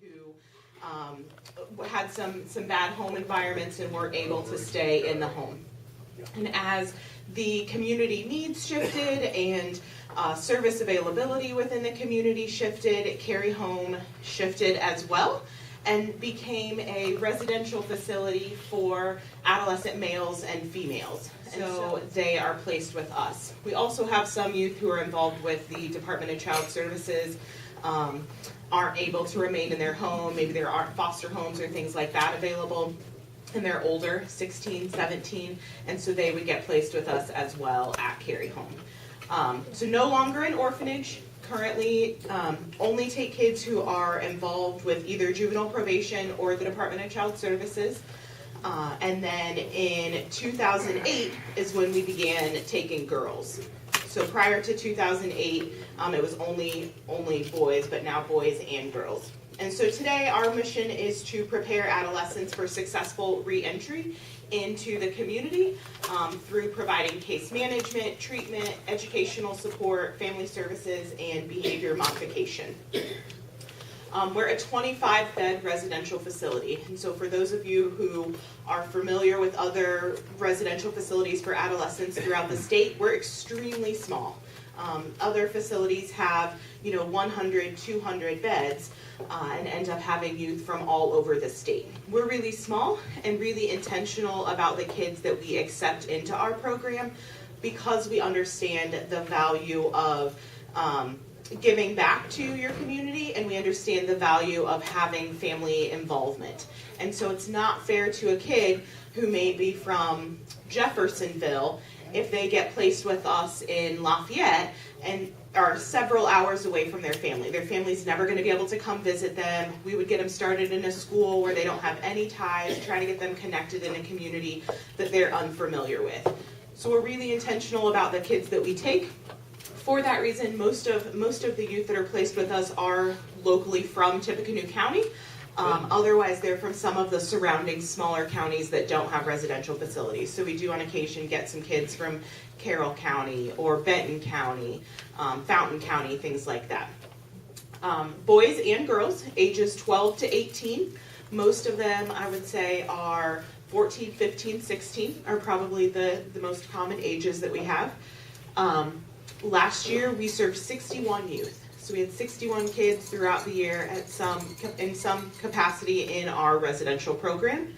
who had some bad home environments and weren't able to stay in the home. And as the community needs shifted and service availability within the community shifted, Cary Home shifted as well and became a residential facility for adolescent males and females. So they are placed with us. We also have some youth who are involved with the Department of Child Services, aren't able to remain in their home. Maybe there aren't foster homes or things like that available. And they're older, 16, 17, and so they would get placed with us as well at Cary Home. So no longer an orphanage. Currently only take kids who are involved with either juvenile probation or the Department of Child Services. And then in 2008 is when we began taking girls. So prior to 2008, it was only boys, but now boys and girls. And so today our mission is to prepare adolescents for successful re-entry into the community through providing case management, treatment, educational support, family services, and behavior modification. We're a 25-bed residential facility, and so for those of you who are familiar with other residential facilities for adolescents throughout the state, we're extremely small. Other facilities have 100, 200 beds and end up having youth from all over the state. We're really small and really intentional about the kids that we accept into our program because we understand the value of giving back to your community, and we understand the value of having family involvement. And so it's not fair to a kid who may be from Jeffersonville if they get placed with us in Lafayette and are several hours away from their family. Their family's never going to be able to come visit them. We would get them started in a school where they don't have any ties, try to get them connected in a community that they're unfamiliar with. So we're really intentional about the kids that we take. For that reason, most of the youth that are placed with us are locally from Tippecanoe County. Otherwise, they're from some of the surrounding smaller counties that don't have residential facilities. So we do on occasion get some kids from Carroll County or Benton County, Fountain County, things like that. Boys and girls, ages 12 to 18. Most of them, I would say, are 14, 15, 16 are probably the most common ages that we have. Last year, we served 61 youth. So we had 61 kids throughout the year in some capacity in our residential program.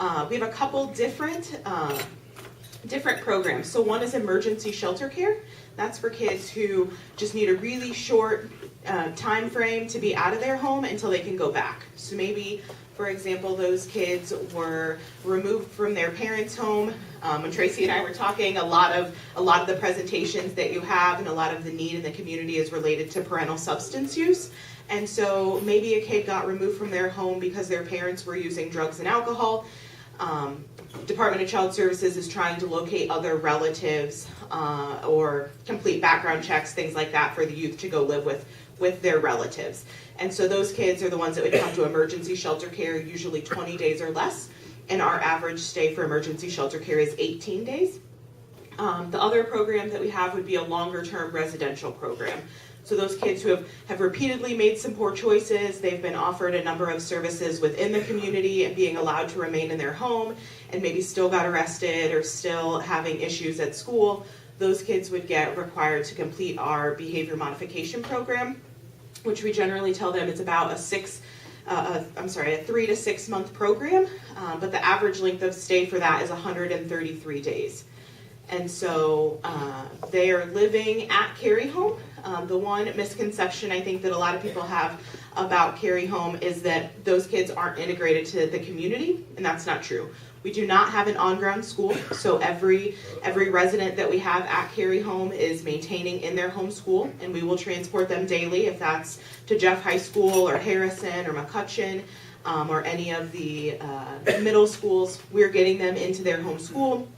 We have a couple different programs. So one is emergency shelter care. That's for kids who just need a really short time frame to be out of their home until they can go back. So maybe, for example, those kids were removed from their parents' home. When Tracy and I were talking, a lot of the presentations that you have and a lot of the need in the community is related to parental substance use. And so maybe a kid got removed from their home because their parents were using drugs and alcohol. Department of Child Services is trying to locate other relatives or complete background checks, things like that, for the youth to go live with their relatives. And so those kids are the ones that would come to emergency shelter care, usually 20 days or less. And our average stay for emergency shelter care is 18 days. The other program that we have would be a longer-term residential program. So those kids who have repeatedly made some poor choices, they've been offered a number of services within the community and being allowed to remain in their home and maybe still got arrested or still having issues at school, those kids would get required to complete our behavior modification program, which we generally tell them is about a 3 to 6 month program, but the average length of stay for that is 133 days. And so they are living at Cary Home. The one misconception I think that a lot of people have about Cary Home is that those kids aren't integrated to the community, and that's not true. We do not have an on-ground school, so every resident that we have at Cary Home is maintaining in their home school, and we will transport them daily if that's to Jeff High School or Harrison or McCutcheon or any of the middle schools. We're getting them into their home school.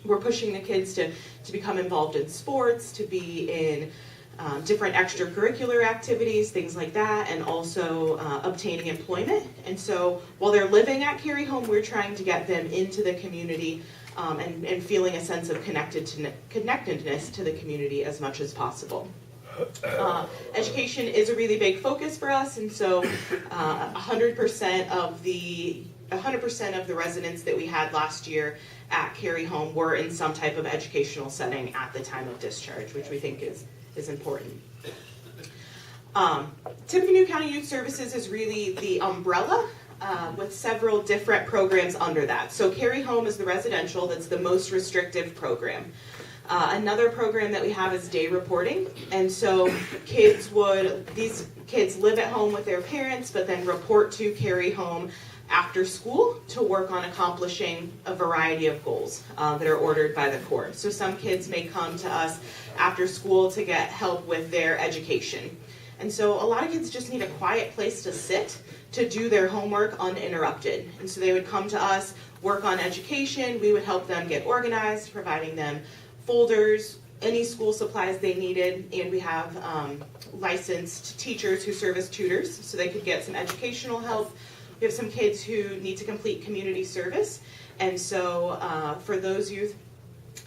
We're pushing the kids to become involved in sports, to be in different extracurricular activities, things like that, and also obtaining employment. And so while they're living at Cary Home, we're trying to get them into the community and feeling a sense of connectedness to the community as much as possible. Education is a really big focus for us, and so 100% of the residents that we had last year at Cary Home were in some type of educational setting at the time of discharge, which we think is important. Tippecanoe County Youth Services is really the umbrella with several different programs under that. So Cary Home is the residential, that's the most restrictive program. Another program that we have is day reporting, and so these kids live at home with their parents, but then report to Cary Home after school to work on accomplishing a variety of goals that are ordered by the court. So some kids may come to us after school to get help with their education. And so a lot of kids just need a quiet place to sit to do their homework uninterrupted. And so they would come to us, work on education, we would help them get organized, providing them folders, any school supplies they needed, and we have licensed teachers who serve as tutors so they could get some educational help. We have some kids who need to complete community service, and so for those youth,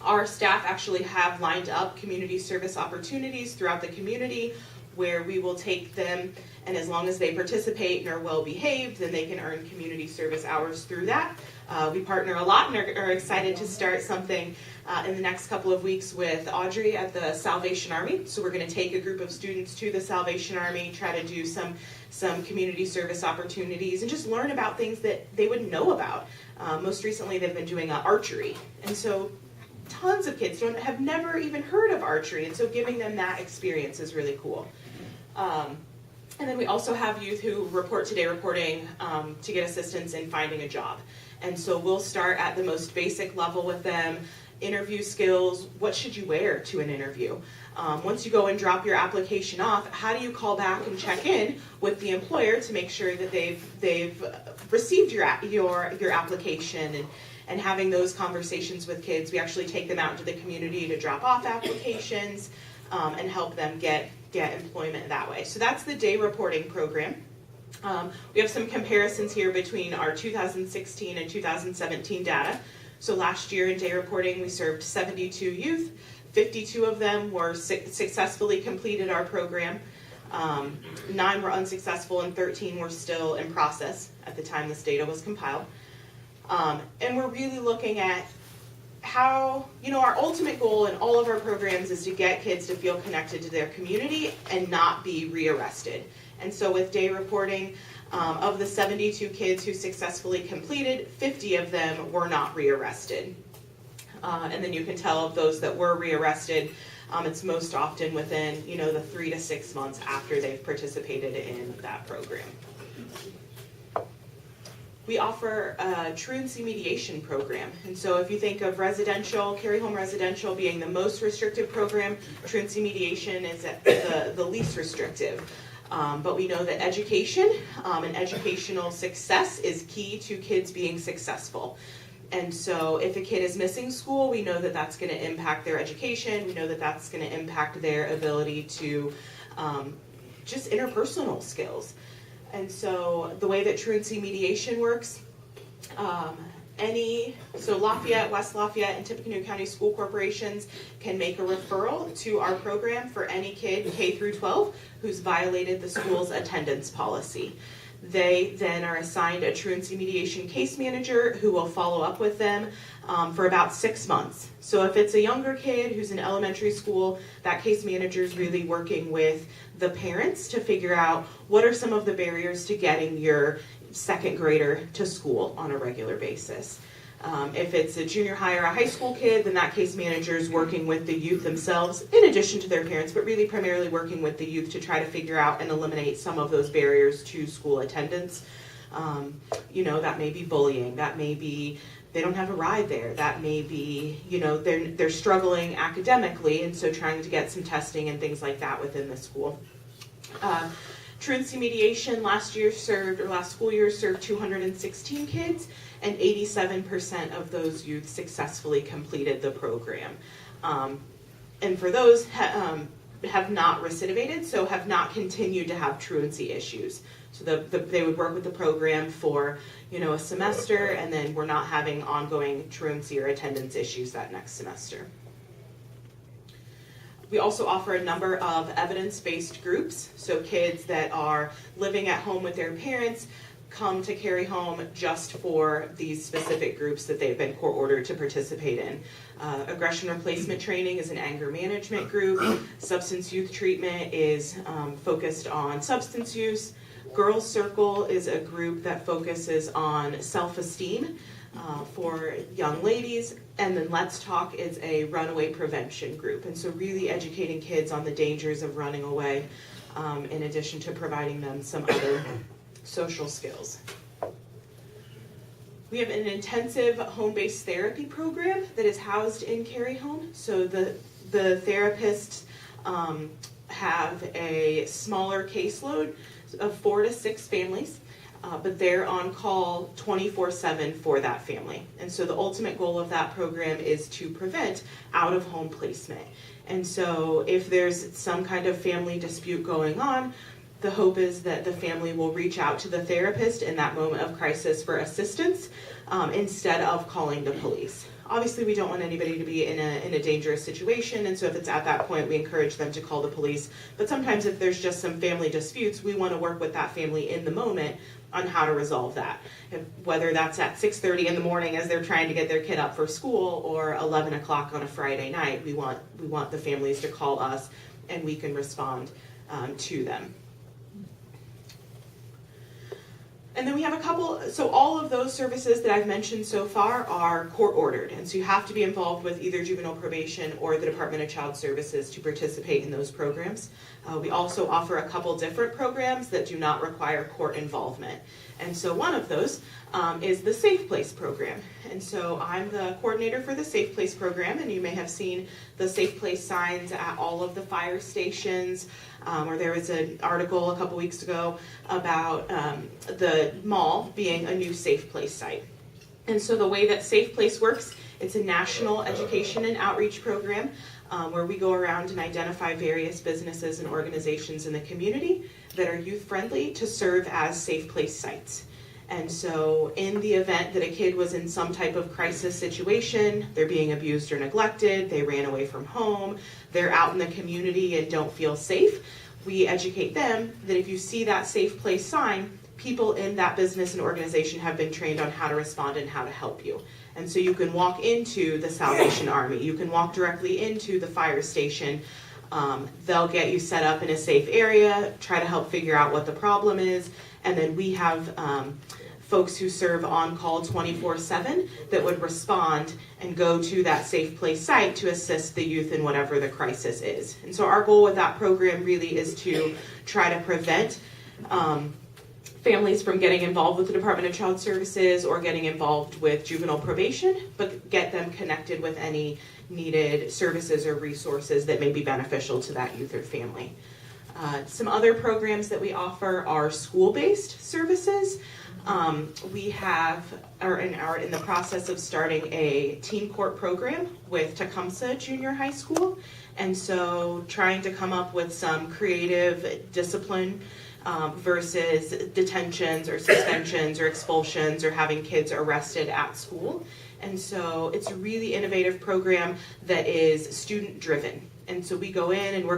our staff actually have lined up community service opportunities throughout the community where we will take them, and as long as they participate and are well behaved, then they can earn community service hours through that. We partner a lot and are excited to start something in the next couple of weeks with Audrey at the Salvation Army. So we're going to take a group of students to the Salvation Army, try to do some community service opportunities, and just learn about things that they wouldn't know about. Most recently, they've been doing archery, and so tons of kids have never even heard of archery, and so giving them that experience is really cool. And then we also have youth who report to day reporting to get assistance in finding a job. And so we'll start at the most basic level with them, interview skills, what should you wear to an interview? Once you go and drop your application off, how do you call back and check in with the employer to make sure that they've received your application, and having those conversations with kids. We actually take them out into the community to drop off applications and help them get employment that way. So that's the day reporting program. We have some comparisons here between our 2016 and 2017 data. So last year in day reporting, we served 72 youth. 52 of them were successfully completed our program. 9 were unsuccessful and 13 were still in process at the time this data was compiled. And we're really looking at how, our ultimate goal in all of our programs is to get kids to feel connected to their community and not be rearrested. And so with day reporting, of the 72 kids who successfully completed, 50 of them were not rearrested. And then you can tell of those that were rearrested, it's most often within, the 3 to 6 months after they've participated in that program. We offer a truancy mediation program. And so if you think of residential, Cary Home residential being the most restrictive program, truancy mediation is the least restrictive. But we know that education and educational success is key to kids being successful. And so if a kid is missing school, we know that that's going to impact their education. We know that that's going to impact their ability to just interpersonal skills. And so the way that truancy mediation works, Lafayette, West Lafayette, and Tippecanoe County School Corporations can make a referral to our program for any kid K through 12 who's violated the school's attendance policy. They then are assigned a truancy mediation case manager who will follow up with them for about 6 months. So if it's a younger kid who's in elementary school, that case manager is really working with the parents to figure out what are some of the barriers to getting your second grader to school on a regular basis. If it's a junior high or a high school kid, then that case manager is working with the youth themselves, in addition to their parents, but really primarily working with the youth to try to figure out and eliminate some of those barriers to school attendance. That may be bullying, that may be they don't have a ride there, that may be, they're struggling academically, and so trying to get some testing and things like that within the school. Truancy mediation last school year served 216 kids, and 87% of those youth successfully completed the program. And for those have not recidivated, so have not continued to have truancy issues. So they would work with the program for a semester, and then we're not having ongoing truancy or attendance issues that next semester. We also offer a number of evidence-based groups, so kids that are living at home with their parents come to Cary Home just for these specific groups that they've been court-ordered to participate in. Aggression replacement training is an anger management group. Substance youth treatment is focused on substance use. Girls Circle is a group that focuses on self-esteem for young ladies. And then Let's Talk is a runaway prevention group. And so really educating kids on the dangers of running away, in addition to providing them some other social skills. We have an intensive home-based therapy program that is housed in Cary Home. So the therapists have a smaller caseload of 4 to 6 families, but they're on call 24/7 for that family. And so the ultimate goal of that program is to prevent out-of-home placement. And so if there's some kind of family dispute going on, the hope is that the family will reach out to the therapist in that moment of crisis for assistance instead of calling the police. Obviously, we don't want anybody to be in a dangerous situation, and so if it's at that point, we encourage them to call the police. But sometimes if there's just some family disputes, we want to work with that family in the moment on how to resolve that. Whether that's at 6:30 in the morning as they're trying to get their kid up for school, or 11 o'clock on a Friday night, we want the families to call us and we can respond to them. And then we have a couple, so all of those services that I've mentioned so far are court ordered. And so you have to be involved with either juvenile probation or the Department of Child Services to participate in those programs. We also offer a couple different programs that do not require court involvement. And so one of those is the Safe Place program. And so I'm the coordinator for the Safe Place program, and you may have seen the Safe Place signs at all of the fire stations, or there was an article a couple weeks ago about the mall being a new Safe Place site. And so the way that Safe Place works, it's a national education and outreach program where we go around and identify various businesses and organizations in the community that are youth-friendly to serve as Safe Place sites. And so in the event that a kid was in some type of crisis situation, they're being abused or neglected, they ran away from home, they're out in the community and don't feel safe, we educate them that if you see that Safe Place sign, people in that business and organization have been trained on how to respond and how to help you. And so you can walk into the Salvation Army, you can walk directly into the fire station. They'll get you set up in a safe area, try to help figure out what the problem is, and then we have folks who serve on call 24/7 that would respond and go to that Safe Place site to assist the youth in whatever the crisis is. And so our goal with that program really is to try to prevent families from getting involved with the Department of Child Services or getting involved with juvenile probation, but get them connected with any needed services or resources that may be beneficial to that youth or family. Some other programs that we offer are school-based services. We are in the process of starting a teen court program with Tecumseh Junior High School, and so trying to come up with some creative discipline versus detentions or suspensions or expulsions or having kids arrested at school. And so it's a really innovative program that is student driven. And so we go in and we're